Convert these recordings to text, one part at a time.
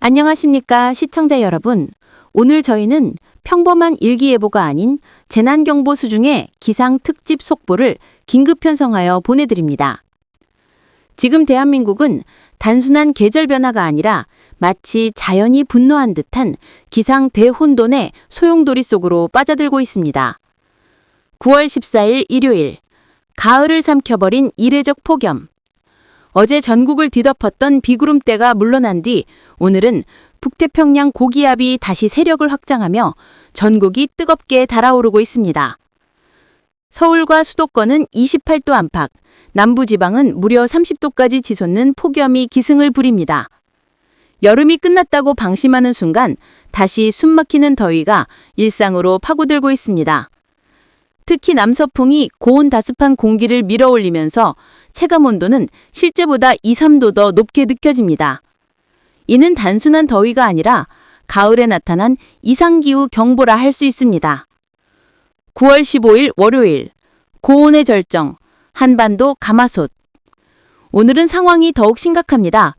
안녕하십니까 시청자 여러분. 오늘 저희는 평범한 일기예보가 아닌 재난경보 수중의 기상 특집 속보를 긴급 편성하여 보내드립니다. 지금 대한민국은 단순한 계절 변화가 아니라 마치 자연이 분노한 듯한 기상 대혼돈의 소용돌이 속으로 빠져들고 있습니다. 9월 14일 일요일, 가을을 삼켜버린 이례적 폭염. 어제 전국을 뒤덮었던 비구름대가 물러난 뒤 오늘은 북태평양 고기압이 다시 세력을 확장하며 전국이 뜨겁게 달아오르고 있습니다. 서울과 수도권은 28도 안팎, 남부지방은 무려 30도까지 치솟는 폭염이 기승을 부립니다. 여름이 끝났다고 방심하는 순간 다시 숨막히는 더위가 일상으로 파고들고 있습니다. 특히 남서풍이 고온 다습한 공기를 밀어올리면서 체감온도는 실제보다 2, 3도 더 높게 느껴집니다. 이는 단순한 더위가 아니라 가을에 나타난 이상기후 경보라 할 수 있습니다. 9월 15일 월요일, 고온의 절정, 한반도 가마솥. 오늘은 상황이 더욱 심각합니다.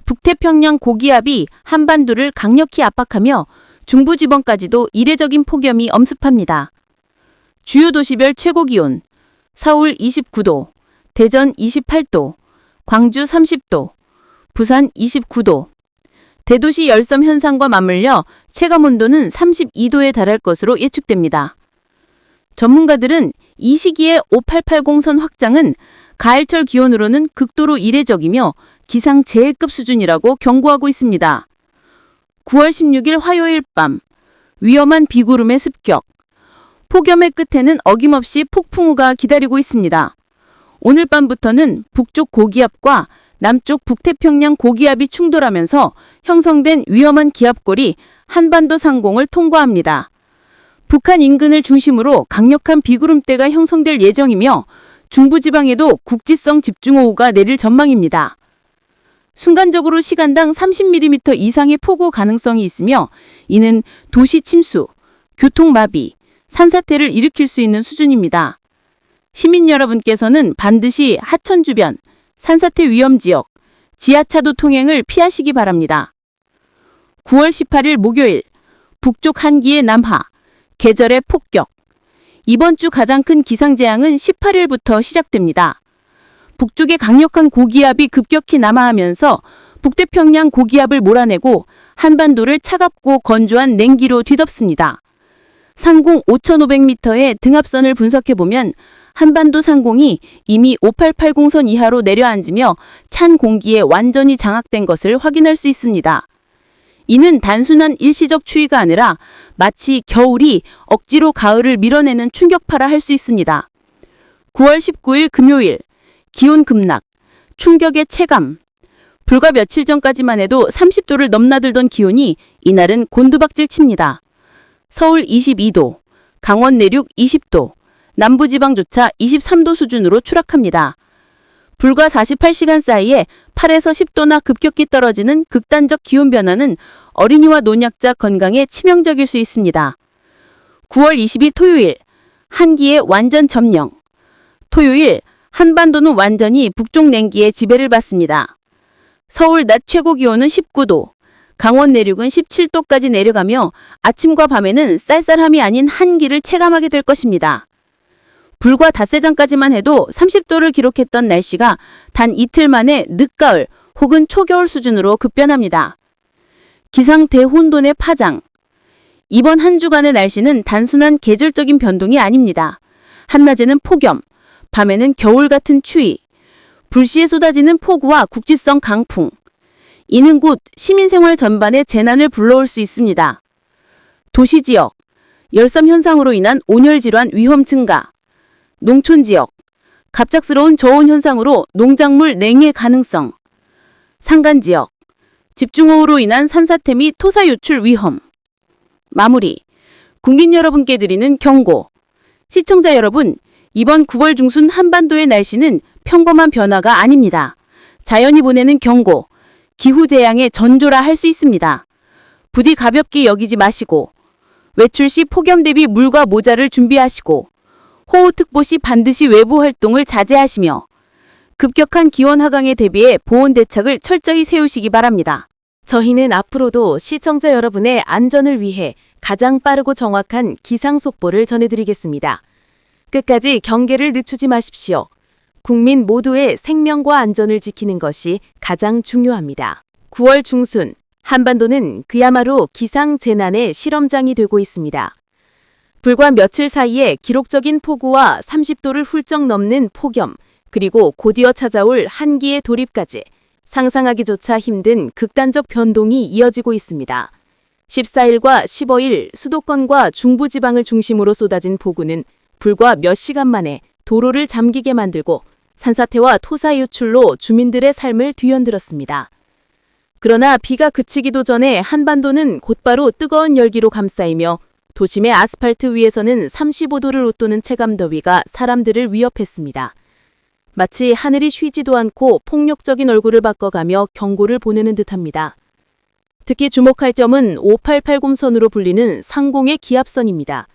북태평양 고기압이 한반도를 강력히 압박하며 중부지방까지도 이례적인 폭염이 엄습합니다. 주요 도시별 최고기온, 서울 29도, 대전 28도, 광주 30도, 부산 29도. 대도시 열섬 현상과 맞물려 체감온도는 32도에 달할 것으로 예측됩니다. 전문가들은 이 시기에 5880선 확장은 가을철 기온으로는 극도로 이례적이며 기상재해급 수준이라고 경고하고 있습니다. 9월 16일 화요일 밤, 위험한 비구름의 습격. 폭염의 끝에는 어김없이 폭풍우가 기다리고 있습니다. 오늘 밤부터는 북쪽 고기압과 남쪽 북태평양 고기압이 충돌하면서 형성된 위험한 기압골이 한반도 상공을 통과합니다. 북한 인근을 중심으로 강력한 비구름대가 형성될 예정이며 중부지방에도 국지성 집중호우가 내릴 전망입니다. 순간적으로 시간당 30mm 이상의 폭우 가능성이 있으며 이는 도시 침수, 교통마비, 산사태를 일으킬 수 있는 수준입니다. 시민 여러분께서는 반드시 하천 주변, 산사태 위험 지역, 지하차도 통행을 피하시기 바랍니다. 9월 18일 목요일, 북쪽 한기의 남하, 계절의 폭격. 이번 주 가장 큰 기상재앙은 18일부터 시작됩니다. 북쪽의 강력한 고기압이 급격히 남하하면서 북태평양 고기압을 몰아내고 한반도를 차갑고 건조한 냉기로 뒤덮습니다. 상공 5,500m의 등압선을 분석해보면 한반도 상공이 이미 5880선 이하로 내려앉으며 찬 공기에 완전히 장악된 것을 확인할 수 있습니다. 이는 단순한 일시적 추위가 아니라 마치 겨울이 억지로 가을을 밀어내는 충격파라 할 수 있습니다. 9월 19일 금요일, 기온 급락, 충격의 체감. 불과 며칠 전까지만 해도 30도를 넘나들던 기온이 이날은 곤두박질 칩니다. 서울 22도, 강원 내륙 20도, 남부지방조차 23도 수준으로 추락합니다. 불과 48시간 사이에 8에서 10도나 급격히 떨어지는 극단적 기온 변화는 어린이와 노약자 건강에 치명적일 수 있습니다. 9월 20일 토요일, 한기의 완전 점령. 토요일, 한반도는 완전히 북쪽 냉기의 지배를 받습니다. 서울 낮 최고 기온은 19도, 강원 내륙은 17도까지 내려가며 아침과 밤에는 쌀쌀함이 아닌 한기를 체감하게 될 것입니다. 불과 닷새 전까지만 해도 30도를 기록했던 날씨가 단 이틀 만에 늦가을 혹은 초겨울 수준으로 급변합니다. 기상 대혼돈의 파장. 이번 한 주간의 날씨는 단순한 계절적인 변동이 아닙니다. 한낮에는 폭염, 밤에는 겨울 같은 추위, 불시에 쏟아지는 폭우와 국지성 강풍. 이는 곧 시민생활 전반에 재난을 불러올 수 있습니다. 도시지역, 열섬 현상으로 인한 온열질환 위험 증가. 농촌지역, 갑작스러운 저온 현상으로 농작물 냉해 가능성. 산간지역, 집중호우로 인한 산사태 및 토사 유출 위험. 마무리, 국민 여러분께 드리는 경고. 시청자 여러분, 이번 9월 중순 한반도의 날씨는 평범한 변화가 아닙니다. 자연이 보내는 경고, 기후재앙의 전조라 할 수 있습니다. 부디 가볍게 여기지 마시고 외출 시 폭염 대비 물과 모자를 준비하시고 호우특보 시 반드시 외부 활동을 자제하시며 급격한 기온 하강에 대비해 보온 대책을 철저히 세우시기 바랍니다. 저희는 앞으로도 시청자 여러분의 안전을 위해 가장 빠르고 정확한 기상 속보를 전해드리겠습니다. 끝까지 경계를 늦추지 마십시오. 국민 모두의 생명과 안전을 지키는 것이 가장 중요합니다. 9월 중순, 한반도는 그야말로 기상재난의 실험장이 되고 있습니다. 불과 며칠 사이에 기록적인 폭우와 30도를 훌쩍 넘는 폭염, 그리고 곧이어 찾아올 한기의 돌입까지 상상하기조차 힘든 극단적 변동이 이어지고 있습니다. 14일과 15일 수도권과 중부지방을 중심으로 쏟아진 폭우는 불과 몇 시간 만에 도로를 잠기게 만들고 산사태와 토사 유출로 주민들의 삶을 뒤흔들었습니다. 그러나 비가 그치기도 전에 한반도는 곧바로 뜨거운 열기로 감싸이며 도심의 아스팔트 위에서는 35도를 웃도는 체감더위가 사람들을 위협했습니다. 마치 하늘이 쉬지도 않고 폭력적인 얼굴을 바꿔가며 경고를 보내는 듯합니다. 특히 주목할 점은 5880선으로 불리는 상공의 기압선입니다.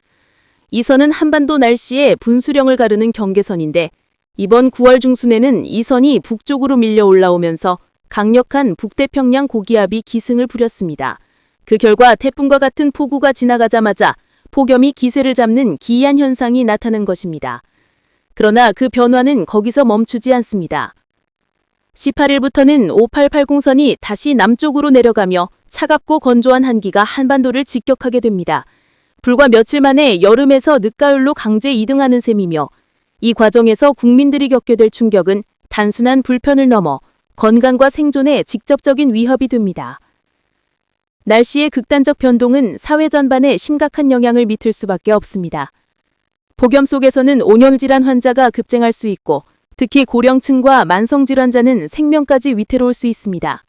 이 선은 한반도 날씨의 분수령을 가르는 경계선인데 이번 9월 중순에는 이 선이 북쪽으로 밀려 올라오면서 강력한 북태평양 고기압이 기승을 부렸습니다. 그 결과 태풍과 같은 폭우가 지나가자마자 폭염이 기세를 잡는 기이한 현상이 나타난 것입니다. 그러나 그 변화는 거기서 멈추지 않습니다. 18일부터는 5880선이 다시 남쪽으로 내려가며 차갑고 건조한 한기가 한반도를 직격하게 됩니다. 불과 며칠 만에 여름에서 늦가을로 강제 이등하는 셈이며 이 과정에서 국민들이 겪게 될 충격은 단순한 불편을 넘어 건강과 생존에 직접적인 위협이 됩니다. 날씨의 극단적 변동은 사회 전반에 심각한 영향을 미칠 수밖에 없습니다. 폭염 속에서는 온열질환 환자가 급증할 수 있고 특히 고령층과 만성질환자는 생명까지 위태로울 수 있습니다.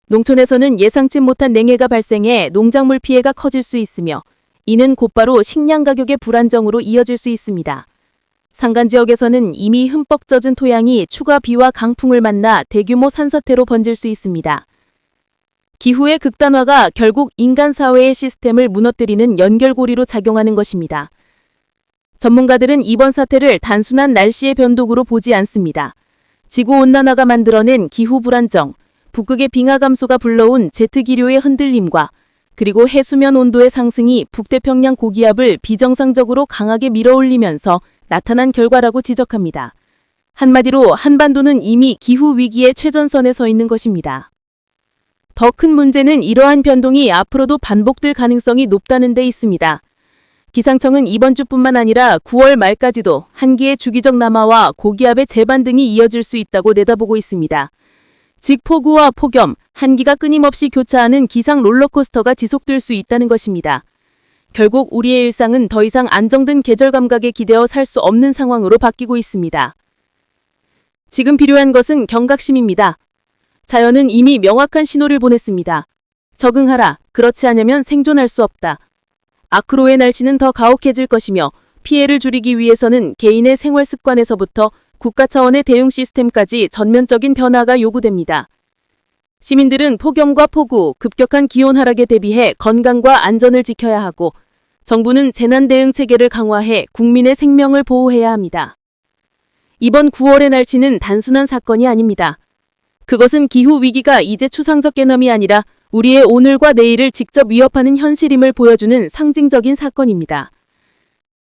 농촌에서는 예상치 못한 냉해가 발생해 농작물 피해가 커질 수 있으며 이는 곧바로 식량 가격의 불안정으로 이어질 수 있습니다. 산간 지역에서는 이미 흠뻑 젖은 토양이 추가 비와 강풍을 만나 대규모 산사태로 번질 수 있습니다. 기후의 극단화가 결국 인간 사회의 시스템을 무너뜨리는 연결고리로 작용하는 것입니다. 전문가들은 이번 사태를 단순한 날씨의 변동으로 보지 않습니다. 지구온난화가 만들어낸 기후 불안정, 북극의 빙하 감소가 불러온 제트기류의 흔들림과 그리고 해수면 온도의 상승이 북태평양 고기압을 비정상적으로 강하게 밀어올리면서 나타난 결과라고 지적합니다. 한마디로 한반도는 이미 기후 위기의 최전선에 서 있는 것입니다. 더 큰 문제는 이러한 변동이 앞으로도 반복될 가능성이 높다는 데 있습니다. 기상청은 이번 주뿐만 아니라 9월 말까지도 한기의 주기적 남하와 고기압의 재반 등이 이어질 수 있다고 내다보고 있습니다. 즉 폭우와 폭염, 한기가 끊임없이 교차하는 기상 롤러코스터가 지속될 수 있다는 것입니다. 결국 우리의 일상은 더 이상 안정된 계절 감각에 기대어 살 수 없는 상황으로 바뀌고 있습니다. 지금 필요한 것은 경각심입니다. 자연은 이미 명확한 신호를 보냈습니다. 적응하라. 그렇지 않으면 생존할 수 없다. 앞으로의 날씨는 더 가혹해질 것이며 피해를 줄이기 위해서는 개인의 생활 습관에서부터 국가 차원의 대응 시스템까지 전면적인 변화가 요구됩니다. 시민들은 폭염과 폭우, 급격한 기온 하락에 대비해 건강과 안전을 지켜야 하고 정부는 재난 대응 체계를 강화해 국민의 생명을 보호해야 합니다. 이번 9월의 날씨는 단순한 사건이 아닙니다. 그것은 기후 위기가 이제 추상적 개념이 아니라 우리의 오늘과 내일을 직접 위협하는 현실임을 보여주는 상징적인 사건입니다.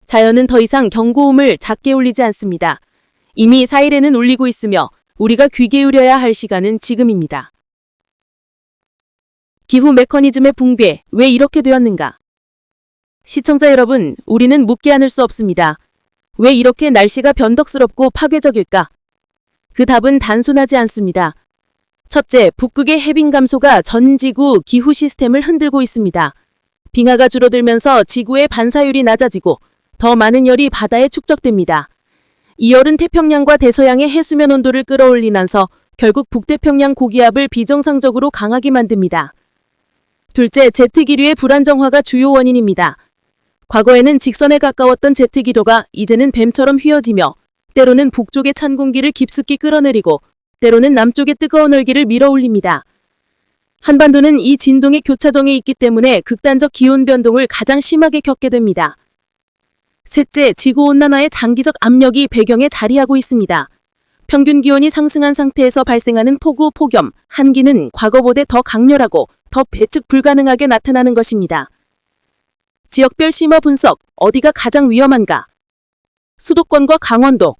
자연은 더 이상 경고음을 작게 울리지 않습니다. 이미 사이렌은 울리고 있으며 우리가 귀 기울여야 할 시간은 지금입니다. 기후 메커니즘의 붕괴, 왜 이렇게 되었는가? 시청자 여러분, 우리는 묻지 않을 수 없습니다. 왜 이렇게 날씨가 변덕스럽고 파괴적일까? 그 답은 단순하지 않습니다. 첫째, 북극의 해빙 감소가 전 지구 기후 시스템을 흔들고 있습니다. 빙하가 줄어들면서 지구의 반사율이 낮아지고 더 많은 열이 바다에 축적됩니다. 이 열은 태평양과 대서양의 해수면 온도를 끌어올리면서 결국 북태평양 고기압을 비정상적으로 강하게 만듭니다. 둘째, 제트 기류의 불안정화가 주요 원인입니다. 과거에는 직선에 가까웠던 제트 기류가 이제는 뱀처럼 휘어지며 때로는 북쪽의 찬 공기를 깊숙이 끌어내리고 때로는 남쪽의 뜨거운 얼기를 밀어올립니다. 한반도는 이 진동의 교차점에 있기 때문에 극단적 기온 변동을 가장 심하게 겪게 됩니다. 셋째, 지구온난화의 장기적 압력이 배경에 자리하고 있습니다. 평균 기온이 상승한 상태에서 발생하는 폭우, 폭염, 한기는 과거보다 더 강렬하고 더 예측 불가능하게 나타나는 것입니다. 지역별 심화 분석, 어디가 가장 위험한가? 수도권과 강원도.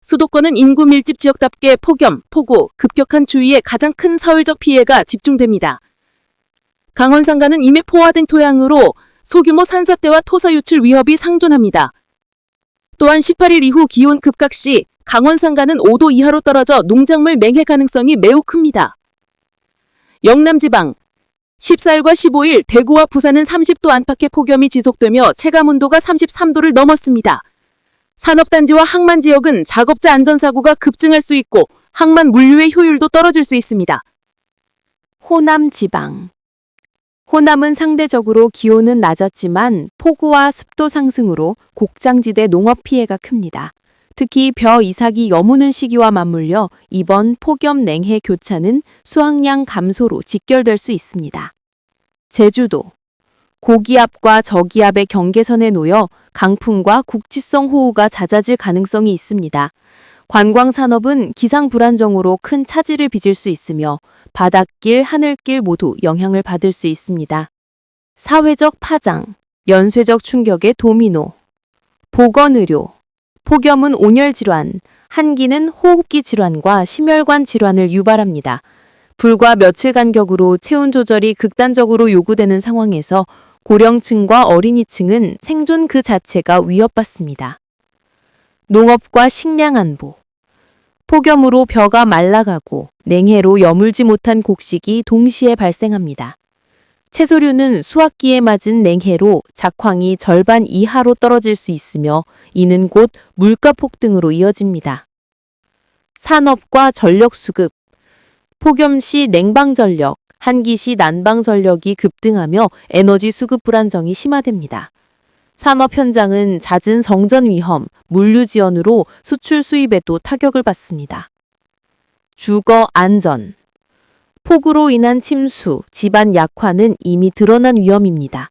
수도권은 인구 밀집 지역답게 폭염, 폭우, 급격한 추위에 가장 큰 사회적 피해가 집중됩니다. 강원 산간은 이미 포화된 토양으로 소규모 산사태와 토사 유출 위협이 상존합니다. 또한 18일 이후 기온 급각 시 강원 산간은 5도 이하로 떨어져 농작물 맹해 가능성이 매우 큽니다. 영남지방 14일과 15일 대구와 부산은 30도 안팎의 폭염이 지속되며 체감온도가 33도를 넘었습니다. 산업단지와 항만 지역은 작업자 안전사고가 급증할 수 있고 항만 물류의 효율도 떨어질 수 있습니다. 호남 지방. 호남은 상대적으로 기온은 낮았지만 폭우와 습도 상승으로 곡장지대 농업 피해가 큽니다. 특히 벼 이삭이 여무는 시기와 맞물려 이번 폭염 냉해 교차는 수확량 감소로 직결될 수 있습니다. 제주도. 고기압과 저기압의 경계선에 놓여 강풍과 국지성 호우가 잦아질 가능성이 있습니다. 관광산업은 기상 불안정으로 큰 차질을 빚을 수 있으며 바닷길, 하늘길 모두 영향을 받을 수 있습니다. 사회적 파장, 연쇄적 충격의 도미노. 보건의료. 폭염은 온열 질환, 한기는 호흡기 질환과 심혈관 질환을 유발합니다. 불과 며칠 간격으로 체온 조절이 극단적으로 요구되는 상황에서 고령층과 어린이층은 생존 그 자체가 위협받습니다. 농업과 식량 안보. 폭염으로 벼가 말라가고 냉해로 여물지 못한 곡식이 동시에 발생합니다. 채소류는 수확기에 맞은 냉해로 작황이 절반 이하로 떨어질 수 있으며 이는 곧 물가 폭등으로 이어집니다. 산업과 전력 수급. 폭염 시 냉방 전력, 한기 시 난방 전력이 급등하며 에너지 수급 불안정이 심화됩니다. 산업 현장은 잦은 성전 위험, 물류 지연으로 수출 수입에도 타격을 받습니다. 주거 안전. 폭우로 인한 침수, 집안 약화는 이미 드러난 위험입니다.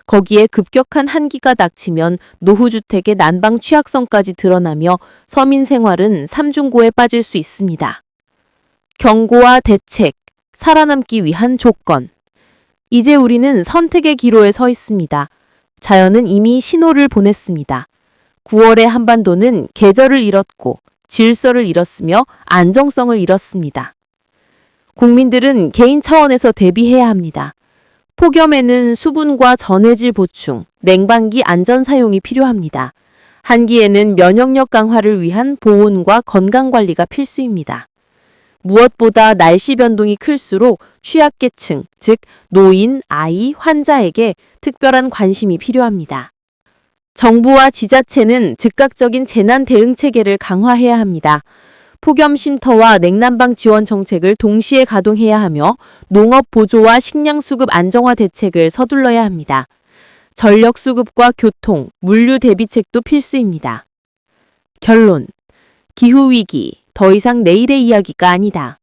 거기에 급격한 한기가 닥치면 노후주택의 난방 취약성까지 드러나며 서민 생활은 삼중고에 빠질 수 있습니다. 경고와 대책, 살아남기 위한 조건. 이제 우리는 선택의 기로에 서 있습니다. 자연은 이미 신호를 보냈습니다. 9월의 한반도는 계절을 잃었고 질서를 잃었으며 안정성을 잃었습니다. 국민들은 개인 차원에서 대비해야 합니다. 폭염에는 수분과 전해질 보충, 냉방기 안전 사용이 필요합니다. 한기에는 면역력 강화를 위한 보온과 건강관리가 필수입니다. 무엇보다 날씨 변동이 클수록 취약계층, 즉 노인, 아이, 환자에게 특별한 관심이 필요합니다. 정부와 지자체는 즉각적인 재난 대응 체계를 강화해야 합니다. 폭염 쉼터와 냉난방 지원 정책을 동시에 가동해야 하며 농업 보조와 식량 수급 안정화 대책을 서둘러야 합니다. 전력 수급과 교통, 물류 대비책도 필수입니다. 결론. 기후위기, 더 이상 내일의 이야기가 아니다.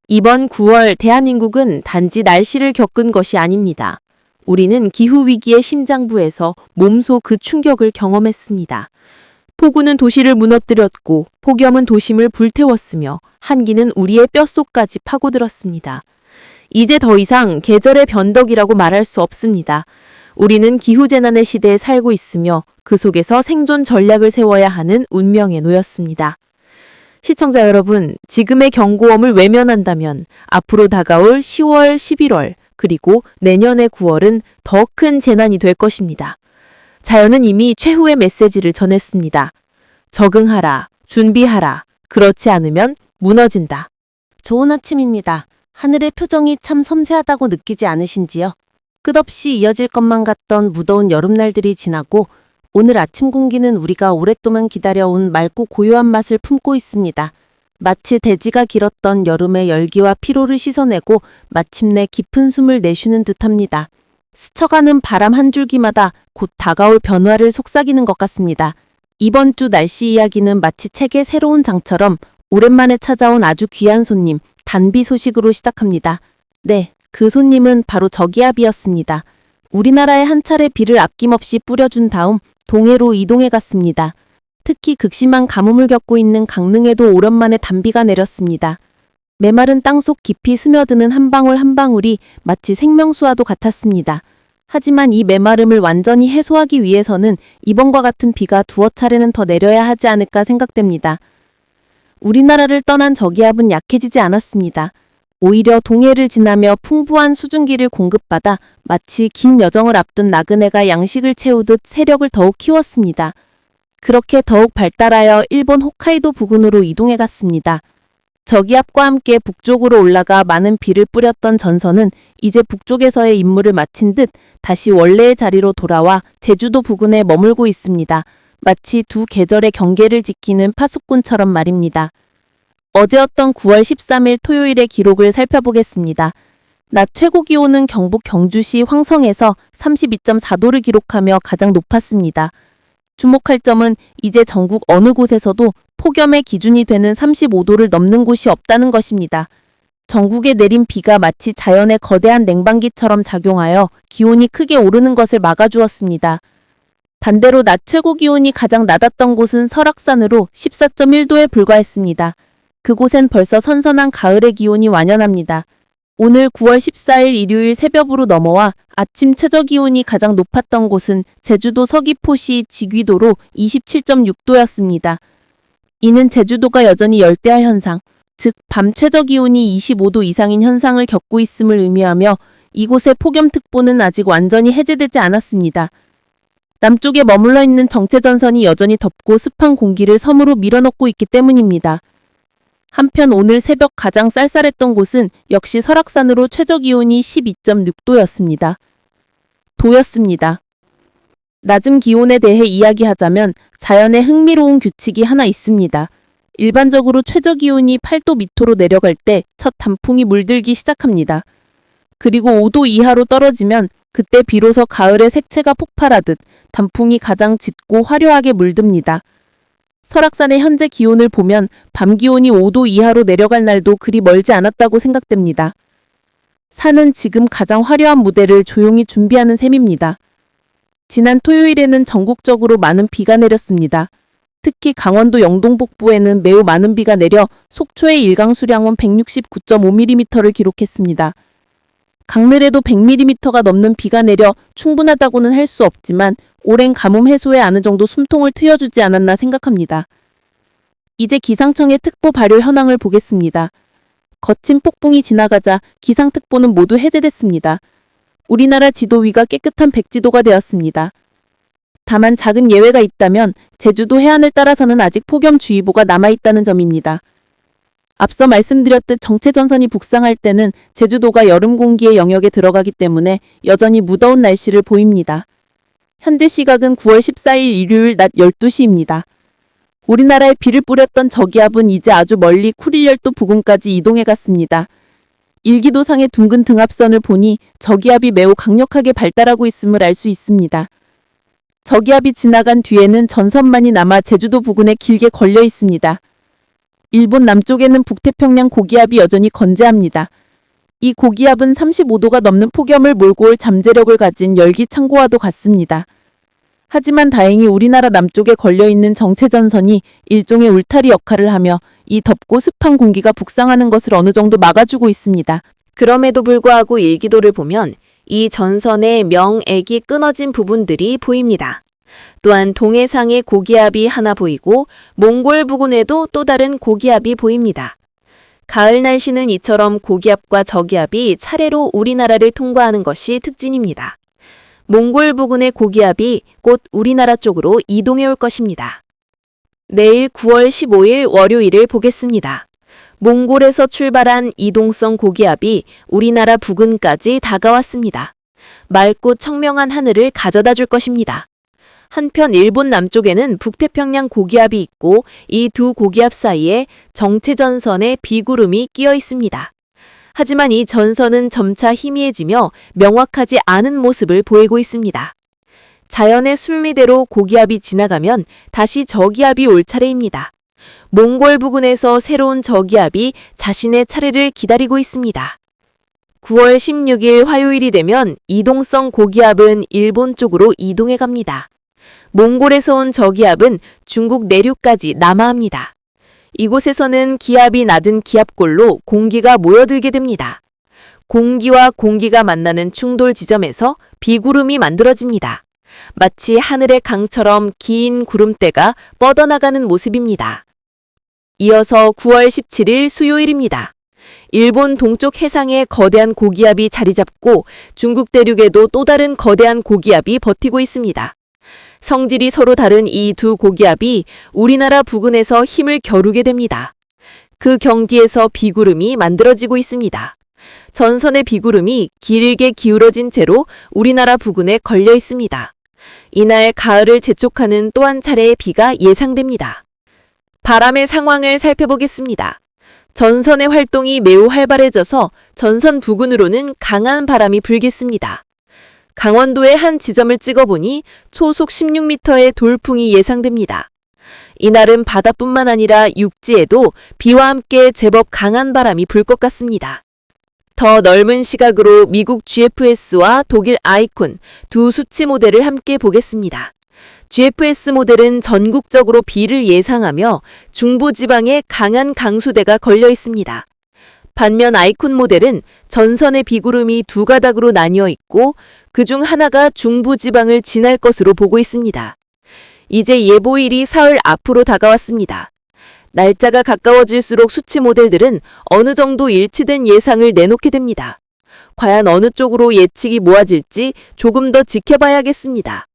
이번 9월 대한민국은 단지 날씨를 겪은 것이 아닙니다. 우리는 기후위기의 심장부에서 몸소 그 충격을 경험했습니다. 폭우는 도시를 무너뜨렸고 폭염은 도심을 불태웠으며 한기는 우리의 뼛속까지 파고들었습니다. 이제 더 이상 계절의 변덕이라고 말할 수 없습니다. 우리는 기후재난의 시대에 살고 있으며 그 속에서 생존 전략을 세워야 하는 운명에 놓였습니다. 시청자 여러분, 지금의 경고음을 외면한다면 앞으로 다가올 10월, 11월, 그리고 내년의 9월은 더 큰 재난이 될 것입니다. 자연은 이미 최후의 메시지를 전했습니다. 적응하라, 준비하라, 그렇지 않으면 무너진다. 좋은 아침입니다. 하늘의 표정이 참 섬세하다고 느끼지 않으신지요? 끝없이 이어질 것만 같던 무더운 여름날들이 지나고 오늘 아침 공기는 우리가 오랫동안 기다려온 맑고 고요한 맛을 품고 있습니다. 마치 대지가 길었던 여름의 열기와 피로를 씻어내고 마침내 깊은 숨을 내쉬는 듯합니다. 스쳐가는 바람 한 줄기마다 곧 다가올 변화를 속삭이는 것 같습니다. 이번 주 날씨 이야기는 마치 책의 새로운 장처럼 오랜만에 찾아온 아주 귀한 손님, 단비 소식으로 시작합니다. 네, 그 손님은 바로 저기압이었습니다. 우리나라에 한 차례 비를 아낌없이 뿌려준 다음 동해로 이동해 갔습니다. 특히 극심한 가뭄을 겪고 있는 강릉에도 오랜만에 단비가 내렸습니다. 메마른 땅속 깊이 스며드는 한 방울 한 방울이 마치 생명수와도 같았습니다. 하지만 이 메마름을 완전히 해소하기 위해서는 이번과 같은 비가 두어 차례는 더 내려야 하지 않을까 생각됩니다. 우리나라를 떠난 저기압은 약해지지 않았습니다. 오히려 동해를 지나며 풍부한 수증기를 공급받아 마치 긴 여정을 앞둔 나그네가 양식을 채우듯 세력을 더욱 키웠습니다. 그렇게 더욱 발달하여 일본 홋카이도 부근으로 이동해 갔습니다. 저기압과 함께 북쪽으로 올라가 많은 비를 뿌렸던 전선은 이제 북쪽에서의 임무를 마친 듯 다시 원래의 자리로 돌아와 제주도 부근에 머물고 있습니다. 마치 두 계절의 경계를 지키는 파수꾼처럼 말입니다. 어제였던 9월 13일 토요일의 기록을 살펴보겠습니다. 낮 최고 기온은 경북 경주시 황성에서 32.4도를 기록하며 가장 높았습니다. 주목할 점은 이제 전국 어느 곳에서도 폭염의 기준이 되는 35도를 넘는 곳이 없다는 것입니다. 전국에 내린 비가 마치 자연의 거대한 냉방기처럼 작용하여 기온이 크게 오르는 것을 막아주었습니다. 반대로 낮 최고 기온이 가장 낮았던 곳은 설악산으로 14.1도에 불과했습니다. 그곳엔 벌써 선선한 가을의 기온이 완연합니다. 오늘 9월 14일 일요일 새벽으로 넘어와 아침 최저 기온이 가장 높았던 곳은 제주도 서귀포시 지귀도로 27.6도였습니다. 이는 제주도가 여전히 열대야 현상, 즉 밤 최저 기온이 25도 이상인 현상을 겪고 있음을 의미하며 이곳의 폭염특보는 아직 완전히 해제되지 않았습니다. 남쪽에 머물러 있는 정체전선이 여전히 덥고 습한 공기를 섬으로 밀어넣고 있기 때문입니다. 한편 오늘 새벽 가장 쌀쌀했던 곳은 역시 설악산으로 최저 기온이 12.6도였습니다. 도였습니다. 낮은 기온에 대해 이야기하자면 자연의 흥미로운 규칙이 하나 있습니다. 일반적으로 최저 기온이 8도 밑으로 내려갈 때 첫 단풍이 물들기 시작합니다. 그리고 5도 이하로 떨어지면 그때 비로소 가을의 색채가 폭발하듯 단풍이 가장 짙고 화려하게 물듭니다. 설악산의 현재 기온을 보면 밤 기온이 5도 이하로 내려갈 날도 그리 멀지 않았다고 생각됩니다. 산은 지금 가장 화려한 무대를 조용히 준비하는 셈입니다. 지난 토요일에는 전국적으로 많은 비가 내렸습니다. 특히 강원도 영동 북부에는 매우 많은 비가 내려 속초의 일강 수량원 169.5mm를 기록했습니다. 강릉에도 100mm가 넘는 비가 내려 충분하다고는 할 수 없지만 오랜 가뭄 해소에 어느 정도 숨통을 트여주지 않았나 생각합니다. 이제 기상청의 특보 발효 현황을 보겠습니다. 거친 폭풍이 지나가자 기상특보는 모두 해제됐습니다. 우리나라 지도 위가 깨끗한 백지도가 되었습니다. 다만 작은 예외가 있다면 제주도 해안을 따라서는 아직 폭염주의보가 남아있다는 점입니다. 앞서 말씀드렸듯 정체전선이 북상할 때는 제주도가 여름 공기의 영역에 들어가기 때문에 여전히 무더운 날씨를 보입니다. 현재 시각은 9월 14일 일요일 낮 12시입니다. 우리나라에 비를 뿌렸던 저기압은 이제 아주 멀리 쿠릴열도 부근까지 이동해 갔습니다. 일기도상의 둥근 등압선을 보니 저기압이 매우 강력하게 발달하고 있음을 알 수 있습니다. 저기압이 지나간 뒤에는 전선만이 남아 제주도 부근에 길게 걸려 있습니다. 일본 남쪽에는 북태평양 고기압이 여전히 건재합니다. 이 고기압은 35도가 넘는 폭염을 몰고 올 잠재력을 가진 열기 창고와도 같습니다. 하지만 다행히 우리나라 남쪽에 걸려있는 정체전선이 일종의 울타리 역할을 하며 이 덥고 습한 공기가 북상하는 것을 어느 정도 막아주고 있습니다. 그럼에도 불구하고 일기도를 보면 이 전선의 명액이 끊어진 부분들이 보입니다. 또한 동해상에 고기압이 하나 보이고 몽골 부근에도 또 다른 고기압이 보입니다. 가을 날씨는 이처럼 고기압과 저기압이 차례로 우리나라를 통과하는 것이 특징입니다. 몽골 부근의 고기압이 곧 우리나라 쪽으로 이동해 올 것입니다. 내일 9월 15일 월요일을 보겠습니다. 몽골에서 출발한 이동성 고기압이 우리나라 부근까지 다가왔습니다. 맑고 청명한 하늘을 가져다 줄 것입니다. 한편 일본 남쪽에는 북태평양 고기압이 있고 이 두 고기압 사이에 정체전선의 비구름이 끼어 있습니다. 하지만 이 전선은 점차 희미해지며 명확하지 않은 모습을 보이고 있습니다. 자연의 순리대로 고기압이 지나가면 다시 저기압이 올 차례입니다. 몽골 부근에서 새로운 저기압이 자신의 차례를 기다리고 있습니다. 9월 16일 화요일이 되면 이동성 고기압은 일본 쪽으로 이동해 갑니다. 몽골에서 온 저기압은 중국 내륙까지 남하합니다. 이곳에서는 기압이 낮은 기압골로 공기가 모여들게 됩니다. 공기와 공기가 만나는 충돌 지점에서 비구름이 만들어집니다. 마치 하늘의 강처럼 긴 구름대가 뻗어나가는 모습입니다. 이어서 9월 17일 수요일입니다. 일본 동쪽 해상에 거대한 고기압이 자리 잡고 중국 대륙에도 또 다른 거대한 고기압이 버티고 있습니다. 성질이 서로 다른 이 두 고기압이 우리나라 부근에서 힘을 겨루게 됩니다. 그 경지에서 비구름이 만들어지고 있습니다. 전선의 비구름이 길게 기울어진 채로 우리나라 부근에 걸려 있습니다. 이날 가을을 재촉하는 또 한 차례의 비가 예상됩니다. 바람의 상황을 살펴보겠습니다. 전선의 활동이 매우 활발해져서 전선 부근으로는 강한 바람이 불겠습니다. 강원도의 한 지점을 찍어보니 초속 16m의 돌풍이 예상됩니다. 이날은 바다뿐만 아니라 육지에도 비와 함께 제법 강한 바람이 불 것 같습니다. 더 넓은 시각으로 미국 GFS와 독일 아이콘 두 수치 모델을 함께 보겠습니다. GFS 모델은 전국적으로 비를 예상하며 중부지방에 강한 강수대가 걸려 있습니다. 반면 아이콘 모델은 전선의 비구름이 두 가닥으로 나뉘어 있고 그중 하나가 중부지방을 지날 것으로 보고 있습니다. 이제 예보일이 사흘 앞으로 다가왔습니다. 날짜가 가까워질수록 수치 모델들은 어느 정도 일치된 예상을 내놓게 됩니다. 과연 어느 쪽으로 예측이 모아질지 조금 더 지켜봐야겠습니다.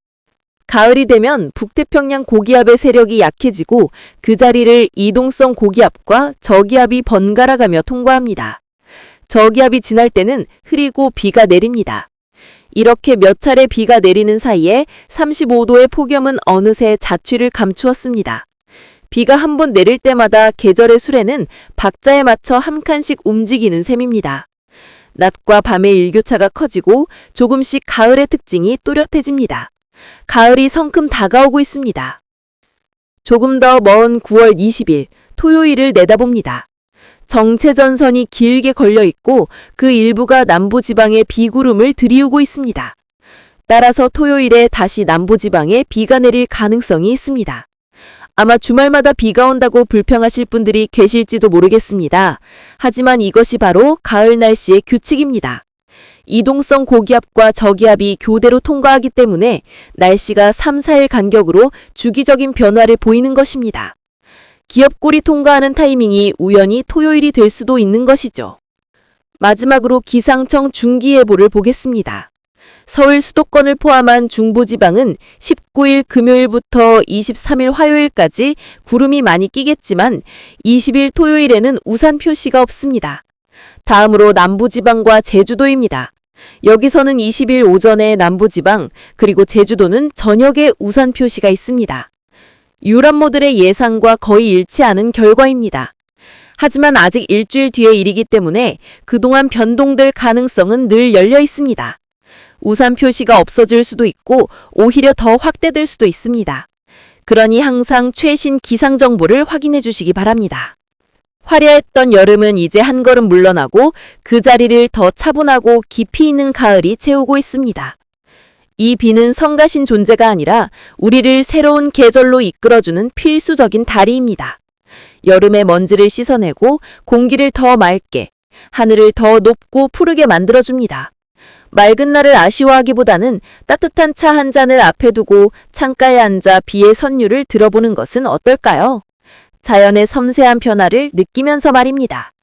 가을이 되면 북태평양 고기압의 세력이 약해지고 그 자리를 이동성 고기압과 저기압이 번갈아가며 통과합니다. 저기압이 지날 때는 흐리고 비가 내립니다. 이렇게 몇 차례 비가 내리는 사이에 35도의 폭염은 어느새 자취를 감추었습니다. 비가 한 번 내릴 때마다 계절의 수레는 박자에 맞춰 한 칸씩 움직이는 셈입니다. 낮과 밤의 일교차가 커지고 조금씩 가을의 특징이 또렷해집니다. 가을이 성큼 다가오고 있습니다. 조금 더 먼 9월 20일 토요일을 내다봅니다. 정체전선이 길게 걸려 있고 그 일부가 남부지방에 비구름을 들이우고 있습니다. 따라서 토요일에 다시 남부지방에 비가 내릴 가능성이 있습니다. 아마 주말마다 비가 온다고 불평하실 분들이 계실지도 모르겠습니다. 하지만 이것이 바로 가을 날씨의 규칙입니다. 이동성 고기압과 저기압이 교대로 통과하기 때문에 날씨가 3, 4일 간격으로 주기적인 변화를 보이는 것입니다. 기압골이 통과하는 타이밍이 우연히 토요일이 될 수도 있는 것이죠. 마지막으로 기상청 중기예보를 보겠습니다. 서울 수도권을 포함한 중부지방은 19일 금요일부터 23일 화요일까지 구름이 많이 끼겠지만 20일 토요일에는 우산 표시가 없습니다. 다음으로 남부지방과 제주도입니다. 여기서는 20일 오전에 남부지방 그리고 제주도는 저녁에 우산 표시가 있습니다. 유람모들의 예상과 거의 일치하는 결과입니다. 하지만 아직 일주일 뒤의 일이기 때문에 그동안 변동될 가능성은 늘 열려 있습니다. 우산 표시가 없어질 수도 있고 오히려 더 확대될 수도 있습니다. 그러니 항상 최신 기상 정보를 확인해 주시기 바랍니다. 화려했던 여름은 이제 한 걸음 물러나고 그 자리를 더 차분하고 깊이 있는 가을이 채우고 있습니다. 이 비는 성가신 존재가 아니라 우리를 새로운 계절로 이끌어주는 필수적인 다리입니다. 여름의 먼지를 씻어내고 공기를 더 맑게, 하늘을 더 높고 푸르게 만들어줍니다. 맑은 날을 아쉬워하기보다는 따뜻한 차 한 잔을 앞에 두고 창가에 앉아 비의 선율을 들어보는 것은 어떨까요? 자연의 섬세한 변화를 느끼면서 말입니다.